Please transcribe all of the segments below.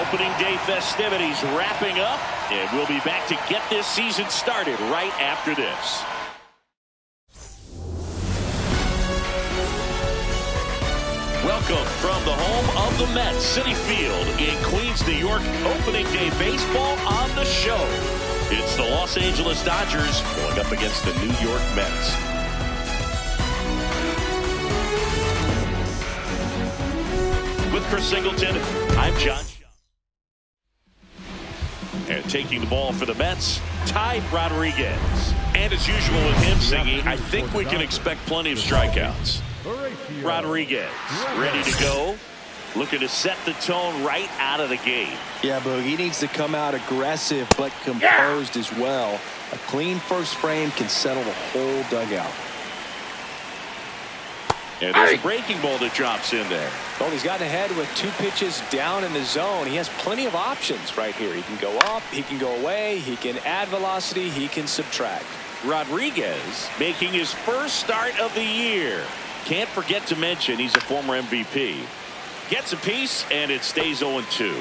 Opening day festivities wrapping up, and we'll be back to get this season started right after this. Welcome from the home of the Mets, Citi Field in Queens, New York. Opening day baseball on the show. It's the Los Angeles Dodgers going up against the New York Mets. With Chris Singleton, I'm John. And taking the ball for the Mets, Ty Rodriguez. And as usual with him singing, I think we can expect plenty of strikeouts. Rodriguez ready to go. Looking to set the tone right out of the gate. Yeah, Boog, he needs to come out aggressive but composed as well. A clean first frame can settle the whole dugout. And there's a breaking ball that drops in there. Well, he's gotten ahead with 2 pitches down in the zone. He has plenty of options right here. He can go up, he can go away, he can add velocity, he can subtract. Rodriguez making his first start of the year. Can't forget to mention he's a former MVP. Gets a piece, and it stays 0-2.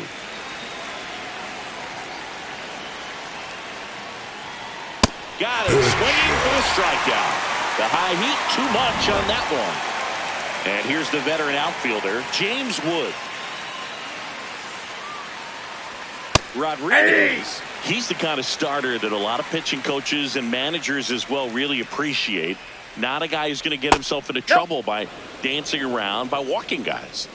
Got it. Swinging for the strikeout. The high heat, too much on that one. And here's the veteran outfielder, James Wood. Rodriguez, he's the kind of starter that a lot of pitching coaches and managers as well really appreciate. Not a guy who's going to get himself into trouble by dancing around, by walking guys.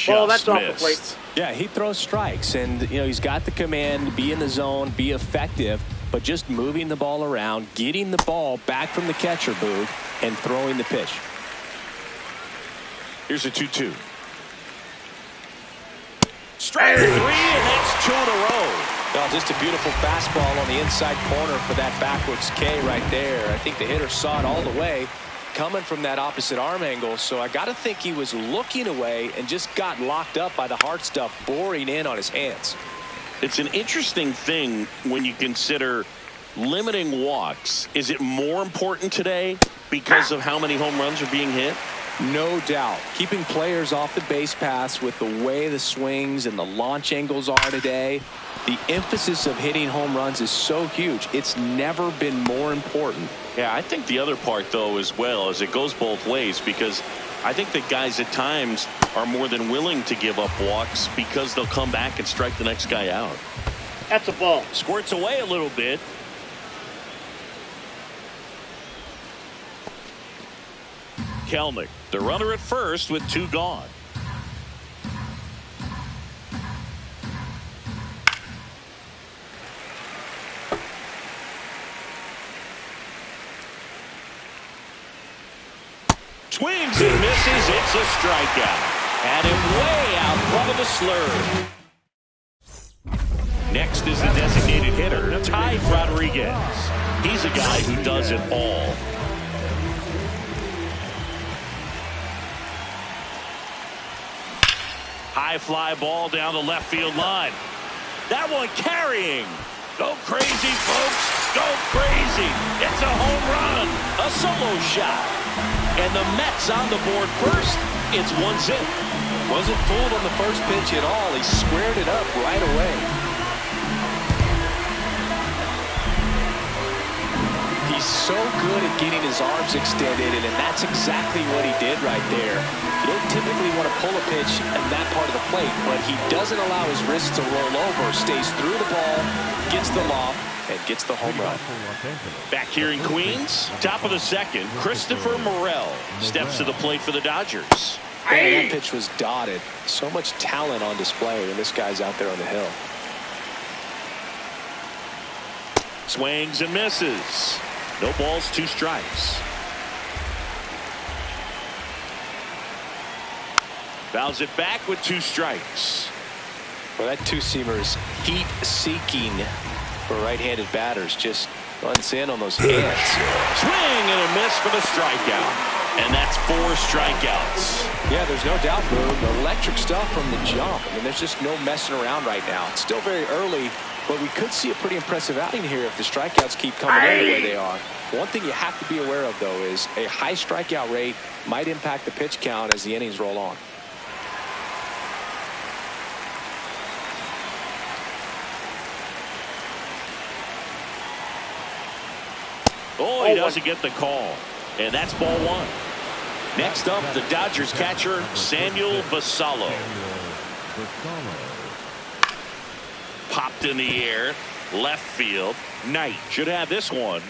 Well, that's off the plate. Yeah, he throws strikes, and he's got the command to be in the zone, be effective, but just moving the ball around, getting the ball back from the catcher, Boog, and throwing the pitch. Here's a 2-2. Strike 3, and that's 2 in a row. Well, just a beautiful fastball on the inside corner for that backwards K right there. I think the hitter saw it all the way coming from that opposite arm angle, so I got to think he was looking away and just got locked up by the hard stuff boring in on his hands. It's an interesting thing when you consider limiting walks. Is it more important today because of how many home runs are being hit? No doubt. Keeping players off the base paths with the way the swings and the launch angles are today, the emphasis of hitting home runs is so huge. It's never been more important. Yeah, I think the other part, though, as well, is it goes both ways, because I think that guys at times are more than willing to give up walks because they'll come back and strike the next guy out. That's a ball. Squirts away a little bit. Kelnick, the runner at first with 2 gone. Swings and misses. It's a strikeout. Had him way out front of the slur. Next is the designated hitter, Ty Rodriguez. He's a guy who does it all. High fly ball down the left field line. That one carrying. Go crazy, folks. Go crazy. It's a home run. A solo shot. And the Mets on the board first. It's 1-0. Wasn't fooled on the first pitch at all. He squared it up right away. He's so good at getting his arms extended, and that's exactly what he did right there. You don't typically want to pull a pitch in that part of the plate, but he doesn't allow his wrists to roll over, stays through the ball, gets the loft, and gets the home run. Back here in Queens, top of the second, Christopher Morel steps to the plate for the Dodgers. Man, that pitch was dotted. So much talent on display when this guy's out there on the hill. Swings and misses. No balls, 2 strikes. Fouls it back with 2 strikes. Well, that 2-seamer is heat-seeking for right-handed batters. Just runs in on those hands. Swing and a miss for the strikeout. And that's 4 strikeouts. Yeah, there's no doubt, Boog. Electric stuff from the jump. I mean, there's just no messing around right now. It's still very early, But we could see a pretty impressive outing here if the strikeouts keep coming in the way they are. One thing you have to be aware of, though, is a high strikeout rate might impact the pitch count as the innings roll on. Oh, he doesn't get the call. And that's ball one. Next up, the Dodgers catcher, Samuel Vassallo. Popped in the air, left field. Knight should have this one.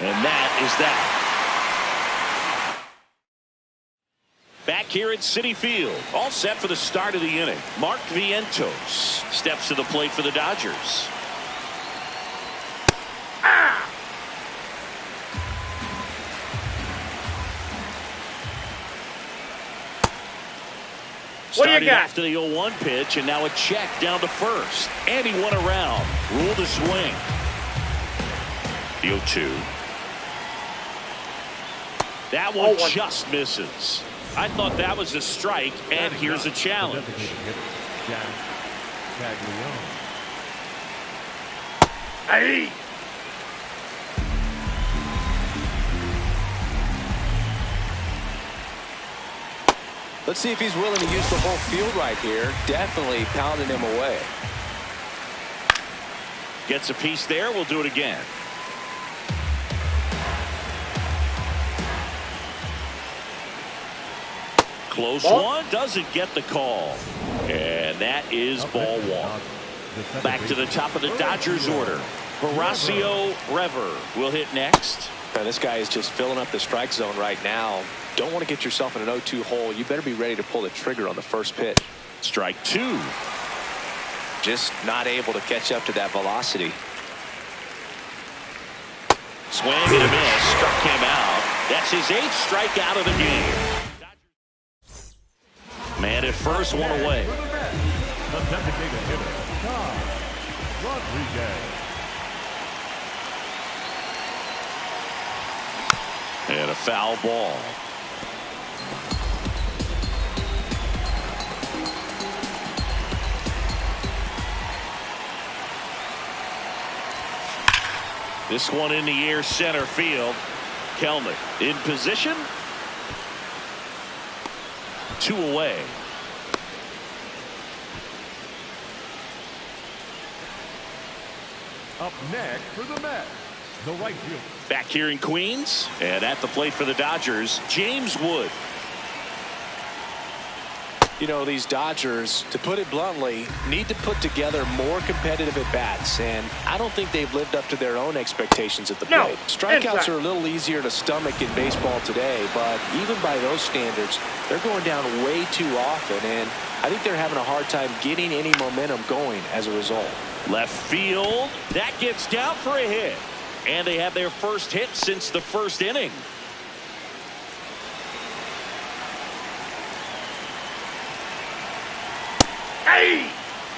And that is that. Back here at Citi Field, all set for the start of the inning. Mark Vientos steps to the plate for the Dodgers. Starting after the 0-1 pitch, and now a check down to first. And he went around. Ruled a swing. The 0-2. That one just misses. I thought that was a strike, and here's a challenge. Hey! Let's see if he's willing to use the whole field right here. Definitely pounding him away. Gets a piece there. We'll do it again. Close one. Doesn't get the call. And that is ball one. Back to the top of the Dodgers order. Horacio Rever will hit next. Now, this guy is just filling up the strike zone right now. Don't want to get yourself in an 0-2 hole. You better be ready to pull the trigger on the first pitch. Strike two. Just not able to catch up to that velocity. Swing and a miss. Struck him out. That's his 8th strikeout of the game. Man at first, one away. And a foul ball. This one in the air, center field. Kelnick in position. 2 away. Up next for the Mets, the right fielder. Back here in Queens, and at the plate for the Dodgers, James Wood. You know, these Dodgers, to put it bluntly, need to put together more competitive at-bats, and I don't think they've lived up to their own expectations at the plate. Strikeouts are a little easier to stomach in baseball today, but even by those standards, they're going down way too often, and I think they're having a hard time getting any momentum going as a result. Left field, that gets down for a hit, and they have their first hit since the first inning. Hey!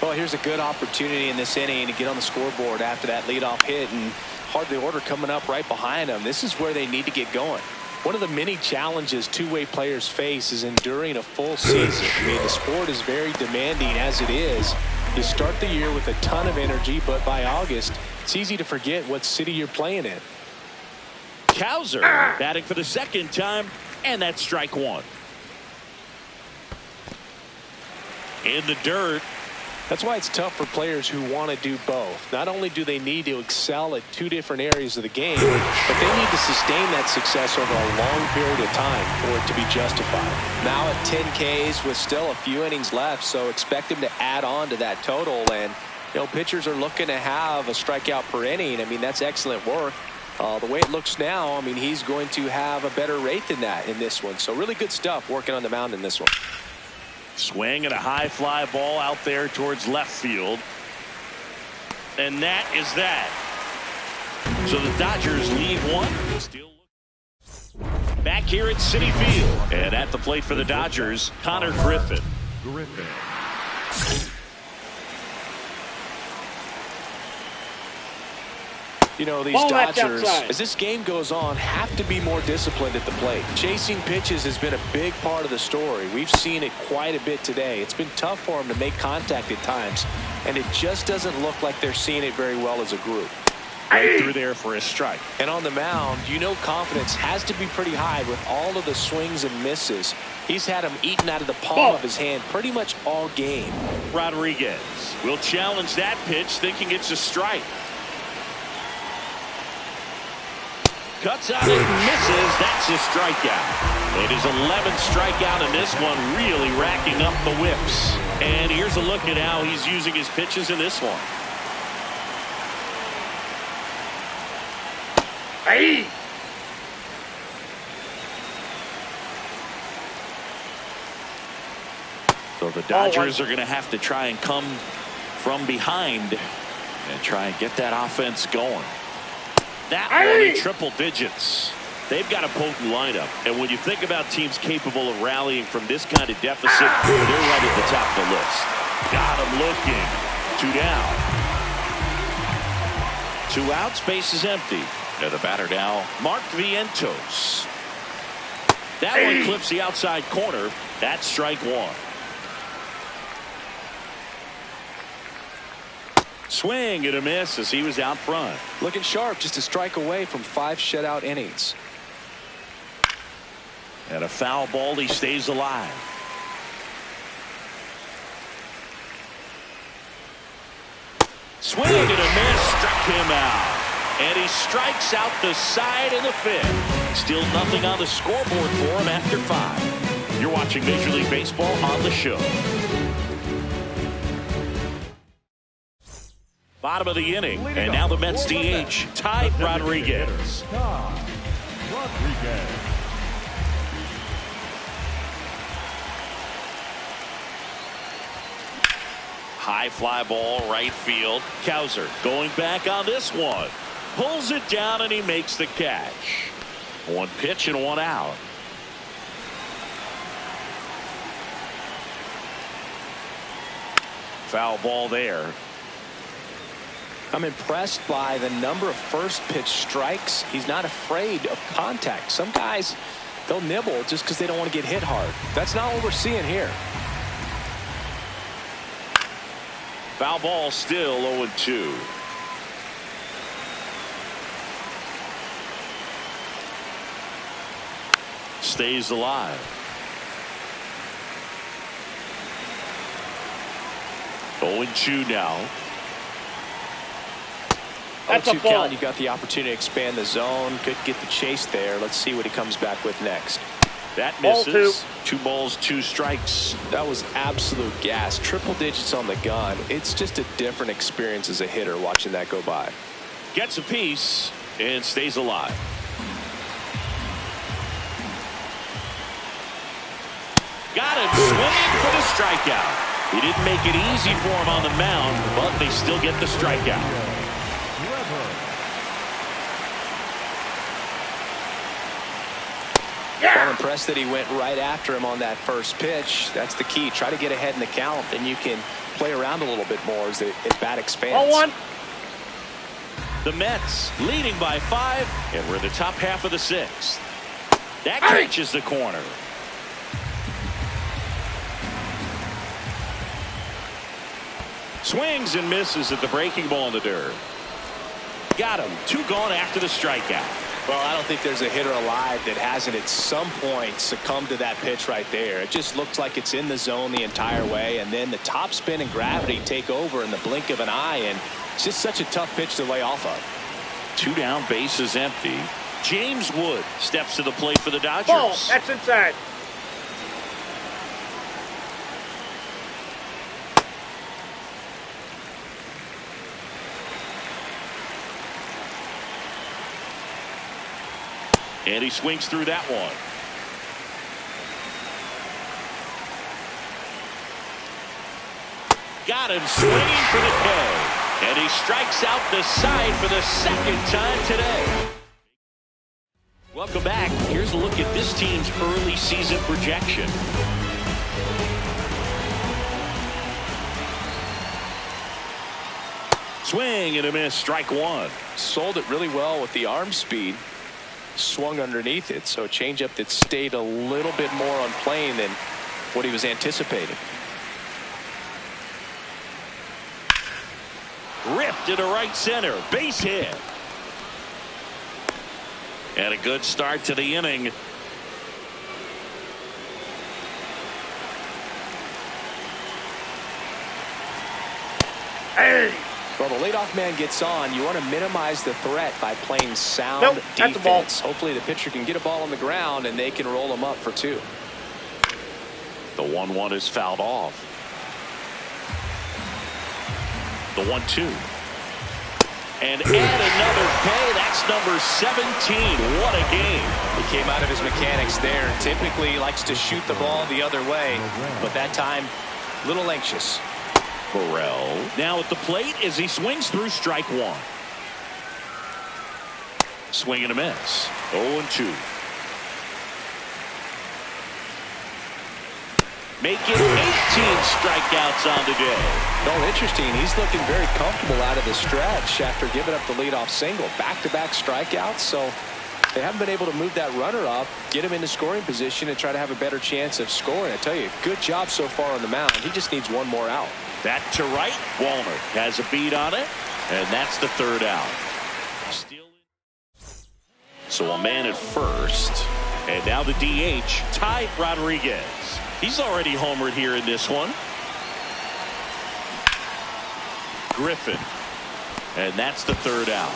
Well, here's a good opportunity in this inning to get on the scoreboard after that leadoff hit, and hardly order coming up right behind them. This is where they need to get going. One of the many challenges two-way players face is enduring a full season. I mean, the sport is very demanding as it is. You start the year with a ton of energy, but by August, it's easy to forget what city you're playing in. Cowser batting for the second time, and that's strike one. In the dirt. That's why it's tough for players who want to do both. Not only do they need to excel at 2 different areas of the game, but they need to sustain that success over a long period of time for it to be justified. Now at 10 Ks with still a few innings left, so expect him to add on to that total. And, you know, pitchers are looking to have a strikeout per inning. I mean, that's excellent work. The way it looks now, I mean, he's going to have a better rate than that in this one. So really good stuff working on the mound in this one. Swing and a high fly ball out there towards left field. And that is that. So the Dodgers lead one. Still back here at Citi Field. And at the plate for the Dodgers, Connor Griffin. You know, these Ball, that's Dodgers, outside. as this game goes on, have to be more disciplined at the plate. Chasing pitches has been a big part of the story. We've seen it quite a bit today. It's been tough for them to make contact at times, and it just doesn't look like they're seeing it very well as a group. Right through there for a strike. And on the mound, you know confidence has to be pretty high with all of the swings and misses. He's had them eaten out of the palm of his hand pretty much all game. Rodriguez will challenge that pitch, thinking it's a strike. Cuts out and misses. That's his strikeout. It is 11th strikeout in this one, really racking up the whips. And here's a look at how he's using his pitches in this one. Hey! So the Dodgers are going to have to try and come from behind and try and get that offense going. That one in triple digits. They've got a potent lineup. And when you think about teams capable of rallying from this kind of deficit, they're right at the top of the list. Got him looking. 2 down. 2 out. Space is empty. And the batter now, Mark Vientos. That one clips the outside corner. That's strike 1. Swing and a miss as he was out front. Looking sharp, just a strike away from 5 shutout innings. And a foul ball, he stays alive. Swing and a miss, struck him out. And he strikes out the side of the 5th. Still nothing on the scoreboard for him after 5. You're watching Major League Baseball on the show. Bottom of the inning, and now the Mets DH, Ty Rodriguez. High fly ball, right field. Cowser going back on this one. Pulls it down, and he makes the catch. 1 pitch and 1 out. Foul ball there. I'm impressed by the number of first pitch strikes. He's not afraid of contact. Some guys, they'll nibble just because they don't want to get hit hard. That's not what we're seeing here. Foul ball, still 0-2. Stays alive. 0-2 now. That's a 0-2 ball. count. You got the opportunity to expand the zone. Could get the chase there. Let's see what he comes back with next. That Ball misses. 2 balls, 2 strikes. That was absolute gas. Triple digits on the gun. It's just a different experience as a hitter watching that go by. Gets a piece and stays alive. Got him swinging for the strikeout. He didn't make it easy for him on the mound, but they still get the strikeout. I'm impressed that he went right after him on that first pitch. That's the key. Try to get ahead in the count, and you can play around a little bit more as the at-bat expands. 0-1. The Mets leading by 5, and we're in the top half of the 6th. That catches the corner. Swings and misses at the breaking ball in the dirt. Got him. 2 gone after the strikeout. Well, I don't think there's a hitter alive that hasn't at some point succumbed to that pitch right there. It just looks like it's in the zone the entire way, and then the top spin and gravity take over in the blink of an eye, and it's just such a tough pitch to lay off of. 2 down, bases empty. James Wood steps to the plate for the Dodgers. Ball. That's inside. And he swings through that one. Got him swinging for the K. And he strikes out the side for the 2nd time today. Welcome back. Here's a look at this team's early season projection. Swing and a miss, strike one. Sold it really well with the arm speed. Swung underneath it, so a changeup that stayed a little bit more on plane than what he was anticipating. Ripped into right center, base hit. And a good start to the inning. Hey! Well, the leadoff man gets on. You want to minimize the threat by playing sound That's a ball. defense. Hopefully the pitcher can get a ball on the ground and they can roll him up for two. The 1-1 is fouled off. The 1-2. And add another K. That's number 17. What a game. He came out of his mechanics there. Typically he likes to shoot the ball the other way, but that time a little anxious. Burrell now at the plate as he swings through strike one. Swing and a miss. 0-2. Making 18 strikeouts on the day. Oh, interesting. He's looking very comfortable out of the stretch after giving up the leadoff single. Back-to-back strikeouts, so they haven't been able to move that runner up, get him into scoring position, and try to have a better chance of scoring. I tell you, good job so far on the mound. He just needs one more out. Back to right. Walner has a beat on it, and that's the third out. So a man at first, and now the DH, Ty Rodriguez. He's already homered here in this one. Griffin, and that's the third out.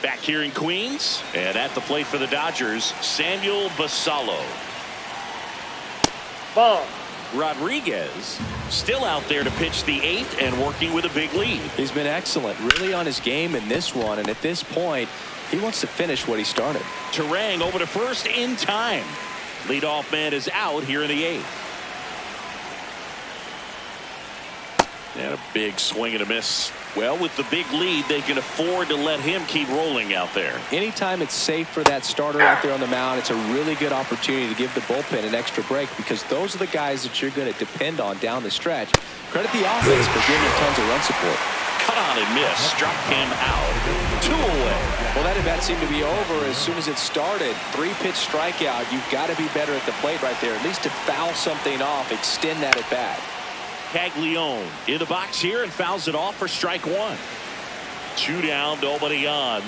Back here in Queens, and at the plate for the Dodgers, Samuel Basallo. Ball. Rodriguez still out there to pitch the eighth and working with a big lead. He's been excellent, really on his game in this one, and at this point he wants to finish what he started. Terang over to first in time. Leadoff man is out here in the eighth. And a big swing and a miss. Well, with the big lead, they can afford to let him keep rolling out there. Anytime it's safe for that starter out there on the mound, it's a really good opportunity to give the bullpen an extra break, because those are the guys that you're going to depend on down the stretch. Credit the offense for giving tons of run support. Cut on and miss. Struck him out. 2 away. Well, that at bat seemed to be over as soon as it started. 3-pitch strikeout. You've got to be better at the plate right there, at least to foul something off, extend that at bat. Caglione in the box here and fouls it off for strike one. 2 down, nobody on.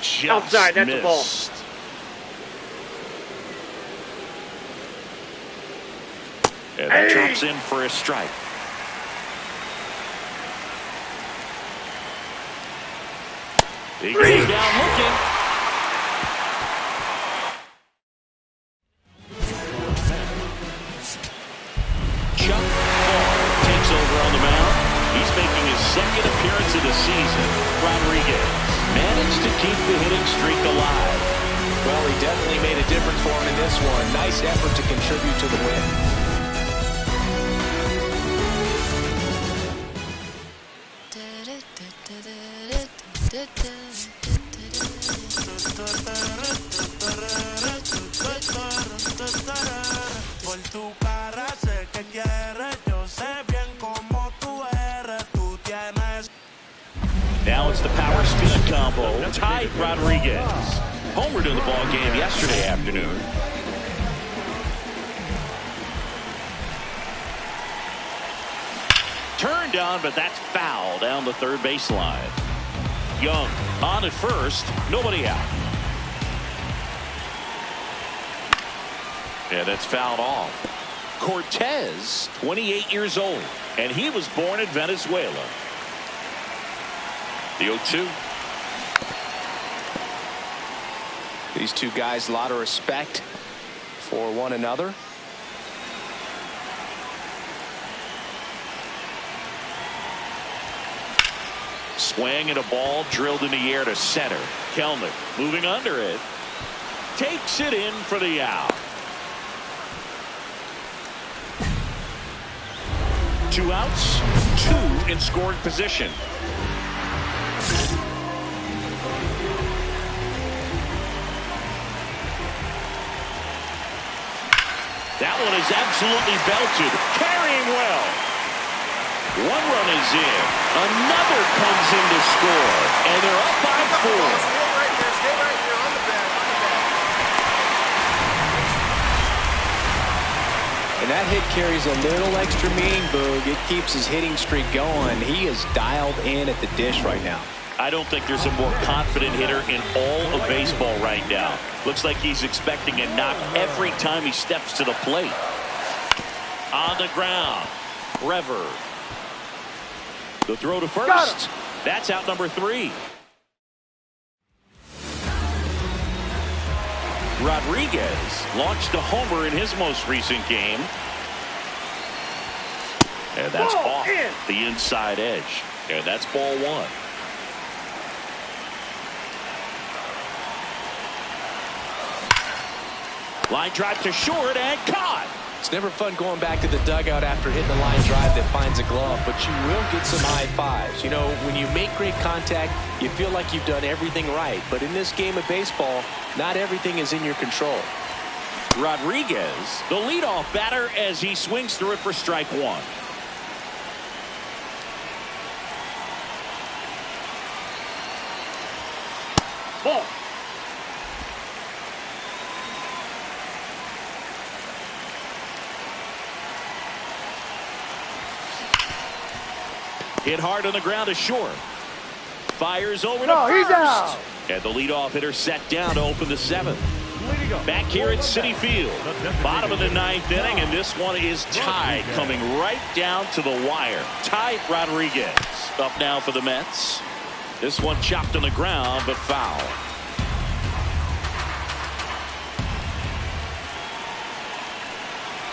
Just outside, that's missed. a ball. And that drops in for a strike. He goes down looking. Chuck Ball takes over on the mound. He's making his second appearance of the season. Rodriguez managed to keep the hitting streak alive. Well, he definitely made a difference for him in this one. Nice effort to contribute to the win. Now it's the power speed combo. Ty Rodriguez homered in the ball game yesterday afternoon. Turned on, but that's foul down the third baseline. Young on at first, nobody out. And that's fouled off. Cortez, 28 years old, and he was born in Venezuela. The 0-2. These two guys, a lot of respect for one another. Swing and a ball drilled in the air to center. Kelnick moving under it. Takes it in for the out. 2 outs, 2 in scoring position. That one is absolutely belted. Carrying well. One run is in. Another comes in to score. And they're up by 4. Stay right here on the bag. And that hit carries a little extra meaning, Boog. It keeps his hitting streak going. He is dialed in at the dish right now. I don't think there's a more confident hitter in all of baseball right now. Looks like he's expecting a knock every time he steps to the plate. On the ground, Rever. The throw to first. That's out number 3. Rodriguez launched a homer in his most recent game. And that's off the inside edge. And that's ball 1. Line drive to short and caught. It's never fun going back to the dugout after hitting a line drive that finds a glove, but you will get some high fives. You know, when you make great contact, you feel like you've done everything right. But in this game of baseball, not everything is in your control. Rodriguez, the leadoff batter, as he swings through it for strike 1. Ball. Hit hard on the ground to short. Fires over to He's first. out. And the leadoff hitter set down to open the 7th. Back here at Citi Field. Bottom of the 9th inning, and this one is tied, coming right down to the wire. Ty Rodriguez up now for the Mets. This one chopped on the ground, but foul.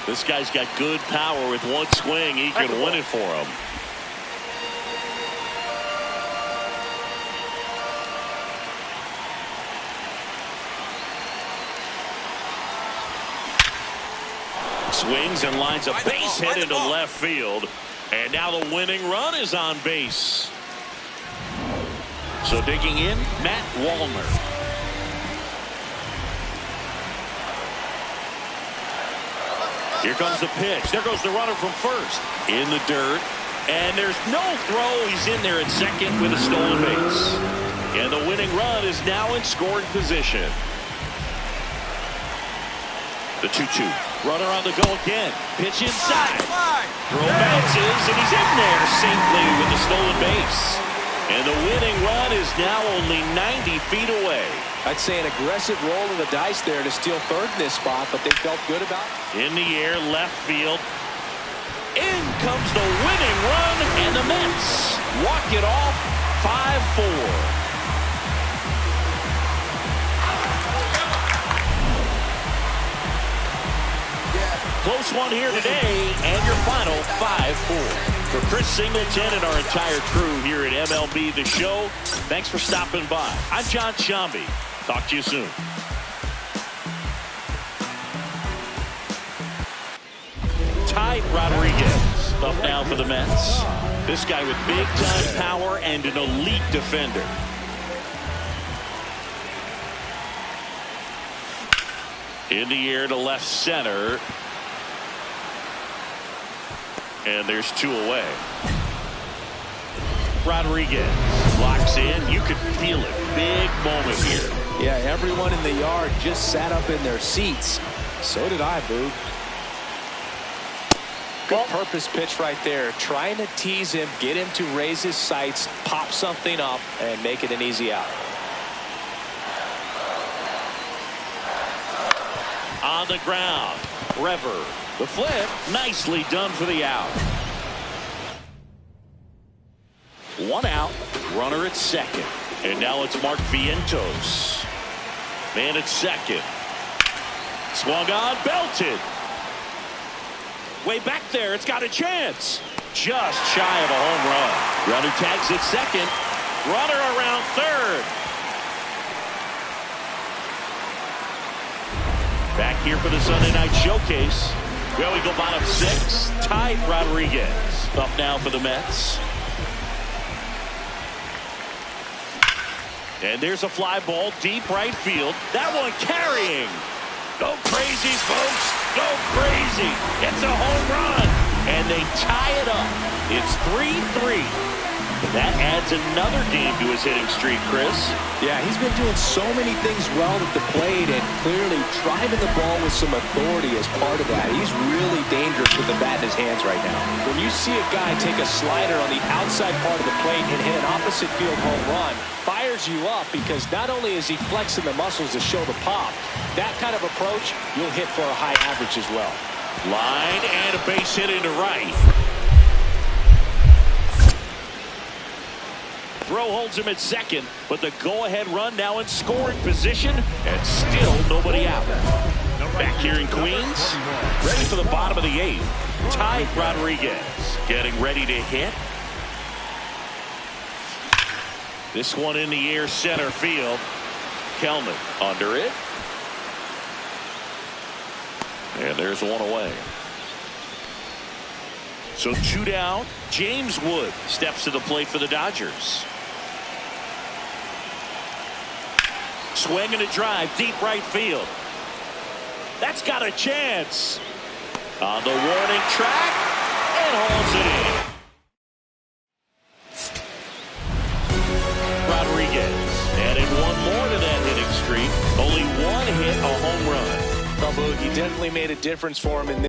This guy's got good power. With one swing, he can win it for him. Swings and lines a base hit into left field. And now the winning run is on base. So digging in, Matt Wallner. Here comes the pitch. There goes the runner from first. In the dirt. And there's no throw. He's in there at second with a stolen base. And the winning run is now in scoring position. The 2-2. Runner on the go again. Pitch inside. Throw bounces, and he's in there safely with the stolen base. And the winning run is now only 90 feet away. I'd say an aggressive roll of the dice there to steal third in this spot, but they felt good about it. In the air, left field. In comes the winning run, and the Mets walk it off 5-4. Close one here today, and your final 5-4. For Chris Singleton and our entire crew here at MLB The Show, thanks for stopping by. I'm John Shambi. Talk to you soon. Ty Rodriguez up now for the Mets. This guy with big-time power and an elite defender. In the air to left center. And there's 2 away. Rodriguez locks in. You can feel it. Big moment here. Yeah, everyone in the yard just sat up in their seats. So did I, Boog. Good purpose pitch right there. Trying to tease him, get him to raise his sights, pop something up, and make it an easy out. On the ground, Rever. The flip, nicely done for the out. 1 out, runner at second. And now it's Mark Vientos. Man at second. Swung on, belted. Way back there, it's got a chance. Just shy of a home run. Runner tags at second. Runner around third. Back here for the Sunday night showcase. Well, we go bottom 6. Ty Rodriguez up now for the Mets. And there's a fly ball deep right field. That one carrying. Go crazy, folks. Go crazy. It's a home run. and they tie it up. It's 3-3. And that adds another game to his hitting streak, Chris. Yeah, he's been doing so many things well at the plate and clearly driving the ball with some authority as part of that. He's really dangerous with the bat in his hands right now. When you see a guy take a slider on the outside part of the plate and hit an opposite field home run, fires you up because not only is he flexing the muscles to show the pop, that kind of approach, you'll hit for a high average as well. Line and a base hit into right. Throw holds him at second, but the go-ahead run now in scoring position, and still nobody out. Back here in Queens, ready for the bottom of the eighth. Ty Rodriguez getting ready to hit. This one in the air, center field. Kelman under it. And there's one away. So 2 down. James Wood steps to the plate for the Dodgers. Swing and a drive, deep right field. That's got a chance. On the warning track, and hauls it in. Rodriguez added one more to that hitting streak. Only one hit, a home run. He definitely made a difference for him in this.